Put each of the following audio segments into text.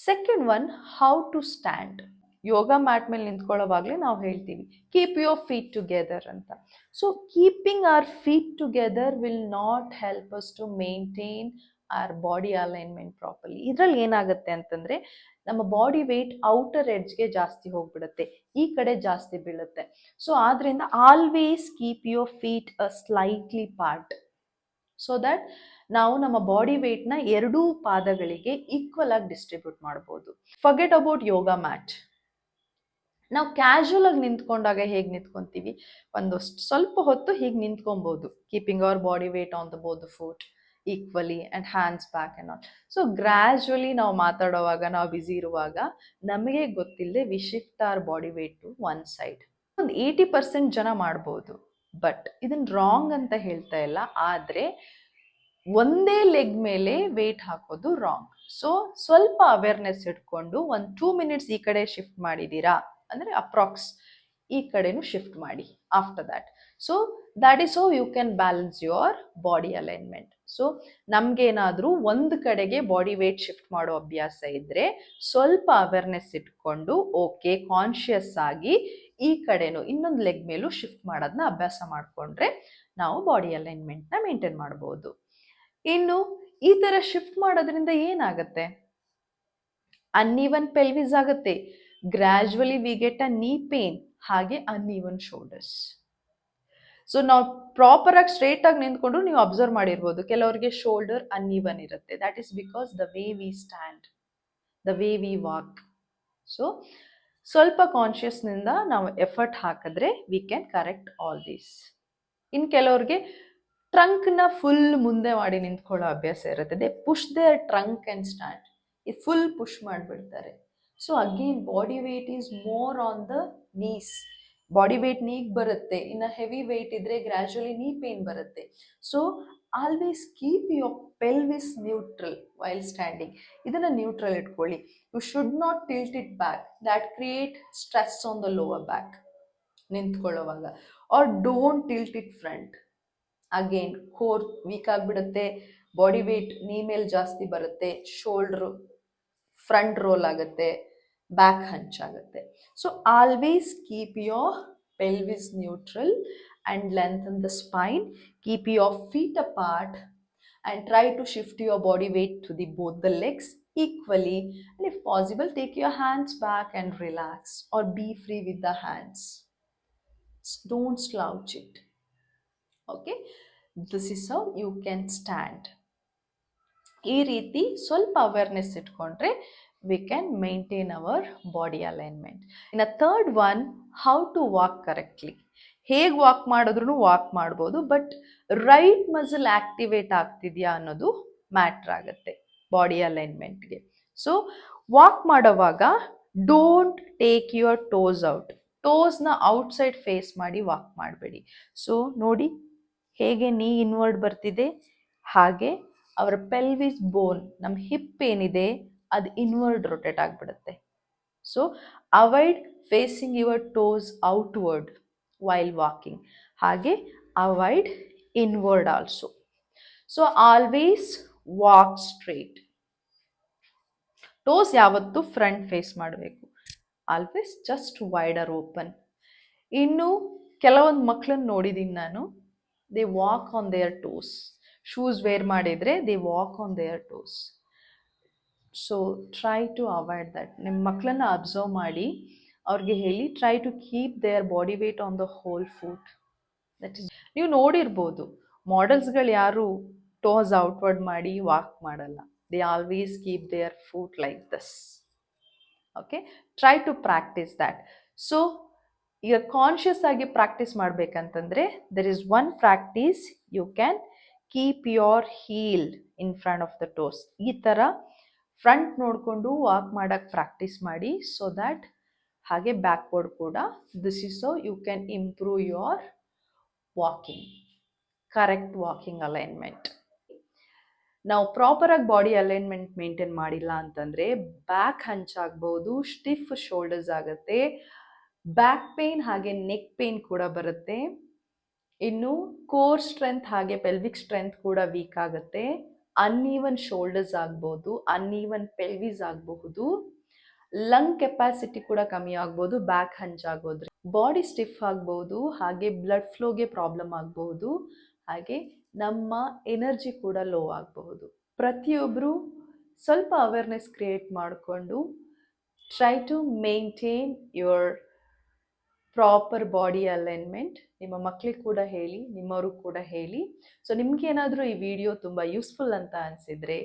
Second one, how to stand. Yoga mat ಮೇಲೆ ನಿಂತ್ಕೊಳ್ಳೋವಾಗಲೇ ನಾವು ಹೇಳ್ತೀವಿ ಕೀಪ್ ಯುವರ್ ಫೀಟ್ ಟುಗೆದರ್ ಅಂತ. So keeping our feet together will not help us to maintain our body alignment properly. ಇದರಲ್ಲಿ ಏನಾಗುತ್ತೆ ಅಂತಂದರೆ ನಮ್ಮ ಬಾಡಿ ವೆಯ್ಟ್ ಔಟರ್ ಎಡ್ಜ್ಗೆ ಜಾಸ್ತಿ ಹೋಗ್ಬಿಡುತ್ತೆ, ಈ ಕಡೆ ಜಾಸ್ತಿ ಬೀಳುತ್ತೆ. ಸೊ ಆದ್ದರಿಂದ always keep your feet a slightly part, so that ನಾವು ನಮ್ಮ ಬಾಡಿ ವೆಯ್ಟ್ನ ಎರಡೂ ಪಾದಗಳಿಗೆ ಈಕ್ವಲ್ ಆಗಿ ಡಿಸ್ಟ್ರಿಬ್ಯೂಟ್ ಮಾಡ್ಬೋದು. Forget about yoga mat. ನಾವು ಕ್ಯಾಶುವಲ್ ಆಗಿ ನಿಂತ್ಕೊಂಡಾಗ ಹೇಗೆ ನಿಂತ್ಕೊಂತೀವಿ, ಸ್ವಲ್ಪ ಹೊತ್ತು ಹೀಗೆ ನಿಂತ್ಕೊಬೋದು, keeping our body weight on the both foot equally and hands back and all. So gradually ನಾವು ಮಾತಾಡೋವಾಗ, ನಾವು ಬ್ಯುಸಿ ಇರುವಾಗ ನಮಗೆ ಗೊತ್ತಿಲ್ಲದೆ we shift our body weight to one side. ಒಂದು 80% ಜನ ಮಾಡ್ಬೋದು, ಬಟ್ ಇದನ್ನು ರಾಂಗ್ ಅಂತ ಹೇಳ್ತಾ ಇಲ್ಲ, ಆದರೆ ಒಂದೇ ಲೆಗ್ ಮೇಲೆ ವೆಯ್ಟ್ ಹಾಕೋದು ರಾಂಗ್. ಸೊ ಸ್ವಲ್ಪ ಅವೇರ್ನೆಸ್ ಇಟ್ಕೊಂಡು ಒಂದು 2 ಮಿನಿಟ್ಸ್ ಈ ಕಡೆ ಶಿಫ್ಟ್ ಮಾಡಿದ್ದೀರಾ ಅಂದರೆ ಅಪ್ರಾಕ್ಸ್ ಈ ಕಡೆನೂ ಶಿಫ್ಟ್ ಮಾಡಿ after that. So that is how you can balance your body alignment. So ನಮಗೇನಾದರೂ ಒಂದು ಕಡೆಗೆ ಬಾಡಿ ವೇಟ್ ಶಿಫ್ಟ್ ಮಾಡೋ ಅಭ್ಯಾಸ ಇದ್ದರೆ ಸ್ವಲ್ಪ ಅವೇರ್ನೆಸ್ ಇಟ್ಕೊಂಡು ಓಕೆ ಕಾನ್ಷಿಯಸ್ ಆಗಿ ಈ ಕಡೆನೂ ಇನ್ನೊಂದು ಲೆಗ್ ಮೇಲೂ ಶಿಫ್ಟ್ ಮಾಡೋದನ್ನ ಅಭ್ಯಾಸ ಮಾಡಿಕೊಂಡ್ರೆ ನಾವು ಬಾಡಿ ಅಲೈನ್ಮೆಂಟ್ನ ಮೇಂಟೈನ್ ಮಾಡ್ಬೋದು. ಇನ್ನು ಈ ಥರ ಶಿಫ್ಟ್ ಮಾಡೋದ್ರಿಂದ ಏನಾಗುತ್ತೆ, ಅನ್ಈವನ್ ಪೆಲ್ವಿಸ್ ಆಗುತ್ತೆ, ಗ್ರ್ಯಾಜುವಲಿ ವಿ ಗೆಟ್ ಅ ನೀ ಪೇನ್, ಹಾಗೆ ಅನ್ಈವನ್ ಶೋಲ್ಡರ್ಸ್. ಸೊ ನಾವು ಪ್ರಾಪರಾಗಿ ಸ್ಟ್ರೇಟಾಗಿ ನಿಂತ್ಕೊಂಡ್ರು ನೀವು ಅಬ್ಸರ್ವ್ ಮಾಡಿರ್ಬೋದು ಕೆಲವರಿಗೆ ಶೋಲ್ಡರ್ ಅನ್ಈವನ್ ಇರುತ್ತೆ. That is because the way we stand, the way we walk. So ಸ್ವಲ್ಪ ಕಾನ್ಷಿಯಸ್ನಿಂದ ನಾವು ಎಫರ್ಟ್ ಹಾಕಿದ್ರೆ we can correct all these. ಇನ್ನು ಕೆಲವ್ರಿಗೆ ಟ್ರಂಕ್ನ ಫುಲ್ ಮುಂದೆ ಮಾಡಿ ನಿಂತ್ಕೊಳ್ಳೋ ಅಭ್ಯಾಸ ಇರುತ್ತೆ. They push their trunk and stand, ಇದು ಫುಲ್ ಪುಷ್ ಮಾಡಿಬಿಡ್ತಾರೆ. So again body weight is more on the knees, body weight ನೀಗ್ ಬರುತ್ತೆ. ಇನ್ನು ಹೆವಿ ವೇಟ್ ಇದ್ದರೆ ಗ್ರ್ಯಾಜುವಲಿ ನೀ ಪೇನ್ ಬರುತ್ತೆ. So always keep your pelvis neutral while standing. ಇದನ್ನು neutral ಇಟ್ಕೊಳ್ಳಿ. You should not tilt it back, that create stress on the lower back ನಿಂತ್ಕೊಳ್ಳೋವಾಗ. Or don't tilt it front, again core weak ಆಗಿಬಿಡುತ್ತೆ, body weight knee ಮೇಲೆ ಜಾಸ್ತಿ ಬರುತ್ತೆ, shoulder front roll ಆಗುತ್ತೆ, back ಹಂಚಾಗುತ್ತೆ. So always keep your pelvis neutral and lengthen the spine, keep your feet apart and try to shift your body weight to both the legs equally, and if possible take your hands back and relax or be free with the hands. Don't slouch it. Okay, this is how you can stand. ಈ ರೀತಿ ಸ್ವಲ್ಪ awareness ಇಟ್ಕೊಂಡ್ರೆ we can maintain our body alignment. ಇನ್ನು third one, how to walk correctly. ಹೇಗೆ walk ಮಾಡಿದ್ರೂ walk ಮಾಡ್ಬೋದು, but right muscle activate ಆಗ್ತಿದೆಯಾ ಅನ್ನೋದು ಮ್ಯಾಟ್ರ್ ಆಗುತ್ತೆ ಬಾಡಿ ಅಲೈನ್ಮೆಂಟ್ಗೆ. ಸೊ ವಾಕ್ ಮಾಡೋವಾಗ don't take your toes out, ಟೋಸ್ನ ಔಟ್ಸೈಡ್ ಫೇಸ್ ಮಾಡಿ ವಾಕ್ ಮಾಡಬೇಡಿ. ಸೊ ನೋಡಿ ಹೇಗೆ ನೀ ಇನ್ವರ್ಡ್ ಬರ್ತಿದೆ, ಹಾಗೆ ಅವರ ಪೆಲ್ವಿಸ್ ಬೋನ್, ನಮ್ಮ ಹಿಪ್ ಏನಿದೆ ಅದು ಇನ್ವರ್ಡ್ ರೊಟೇಟ್ ಆಗಿಬಿಡುತ್ತೆ. So avoid facing your toes outward while walking, ಹಾಗೆ avoid inward also. So always walk straight. Toes ಯಾವತ್ತೂ ಫ್ರಂಟ್ ಫೇಸ್ ಮಾಡಬೇಕು, ಆಲ್ವೇಸ್ ಜಸ್ಟ್ ವೈಡರ್ ಓಪನ್. ಇನ್ನು ಕೆಲವೊಂದು ಮಕ್ಕಳನ್ನು ನೋಡಿದ್ದೀನಿ ನಾನು, they walk on their toes. Shoes wear ಮಾಡಿದರೆ they walk on their toes. So try to avoid that. ನಿಮ್ಮ ಮಕ್ಕಳನ್ನ ಅಬ್ಸರ್ವ್ ಮಾಡಿ ಅವ್ರಿಗೆ ಹೇಳಿ try to keep their body weight on the hole foot. That is, ನೀವು ನೋಡಿರ್ಬೋದು ಮಾಡೆಲ್ಸ್ಗಳು ಯಾರು ಟೋಸ್ ಔಟ್ವರ್ಡ್ ಮಾಡಿ ವಾಕ್ ಮಾಡಲ್ಲ, they always keep their foot like this. Okay, try to practise that. So ಈಗ ಕಾನ್ಷಿಯಸ್ ಆಗಿ ಪ್ರಾಕ್ಟೀಸ್ ಮಾಡಬೇಕಂತಂದರೆ there is one practice, you can keep your heel in front of the toes. ಈ ಥರ front ನೋಡಿಕೊಂಡು walk ಮಾಡೋಕ್ಕೆ practice ಮಾಡಿ. So that ಹಾಗೆ backward ಕೂಡ. This is how you can improve your walking, correct walking alignment. ನಾವು ಪ್ರಾಪರಾಗಿ body alignment maintain ಮಾಡಿಲ್ಲ ಅಂತಂದರೆ ಬ್ಯಾಕ್ ಹಂಚಾಗ್ಬೋದು, ಸ್ಟಿಫ್ ಶೋಲ್ಡರ್ಸ್ ಆಗುತ್ತೆ, ಬ್ಯಾಕ್ ಪೇನ್ ಹಾಗೆ ನೆಕ್ ಪೇನ್ ಕೂಡ ಬರುತ್ತೆ. ಇನ್ನು ಕೋರ್ ಸ್ಟ್ರೆಂತ್ ಹಾಗೆ ಪೆಲ್ವಿಕ್ ಸ್ಟ್ರೆಂತ್ ಕೂಡ ವೀಕ್ ಆಗುತ್ತೆ, ಅನ್ಈವನ್ ಶೋಲ್ಡರ್ಸ್ ಆಗ್ಬೋದು, ಅನ್ಈವನ್ ಪೆಲ್ವಿಸ್ ಆಗಬಹುದು, ಲಂಗ್ ಕೆಪಾಸಿಟಿ ಕೂಡ ಕಮ್ಮಿ ಆಗ್ಬೋದು, ಬ್ಯಾಕ್ ಹಂಚಾಗೋದ್ರೆ, ಬಾಡಿ ಸ್ಟಿಫ್ ಆಗ್ಬೋದು, ಹಾಗೆ ಬ್ಲಡ್ ಫ್ಲೋಗೆ ಪ್ರಾಬ್ಲಮ್ ಆಗಬಹುದು, ಹಾಗೆ ನಮ್ಮ ಎನರ್ಜಿ ಕೂಡ ಲೋ ಆಗಬಹುದು. ಪ್ರತಿಯೊಬ್ಬರು ಸ್ವಲ್ಪ ಅವೇರ್ನೆಸ್ ಕ್ರಿಯೇಟ್ ಮಾಡಿಕೊಂಡು try to maintain your proper body alignment. ನಿಮ್ಮ ಮಕ್ಕಳಿಗೆ ಕೂಡ ಹೇಳಿ, ನಿಮ್ಮವ್ರಿಗೆ ಕೂಡ ಹೇಳಿ. ಸೊ ನಿಮ್ಗೇನಾದರೂ ಈ ವಿಡಿಯೋ ತುಂಬ ಯೂಸ್ಫುಲ್ ಅಂತ ಅನಿಸಿದರೆ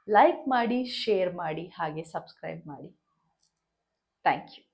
ಲೈಕ್ ಮಾಡಿ, ಶೇರ್ ಮಾಡಿ, ಹಾಗೆ ಸಬ್ಸ್ಕ್ರೈಬ್ ಮಾಡಿ. Thank you.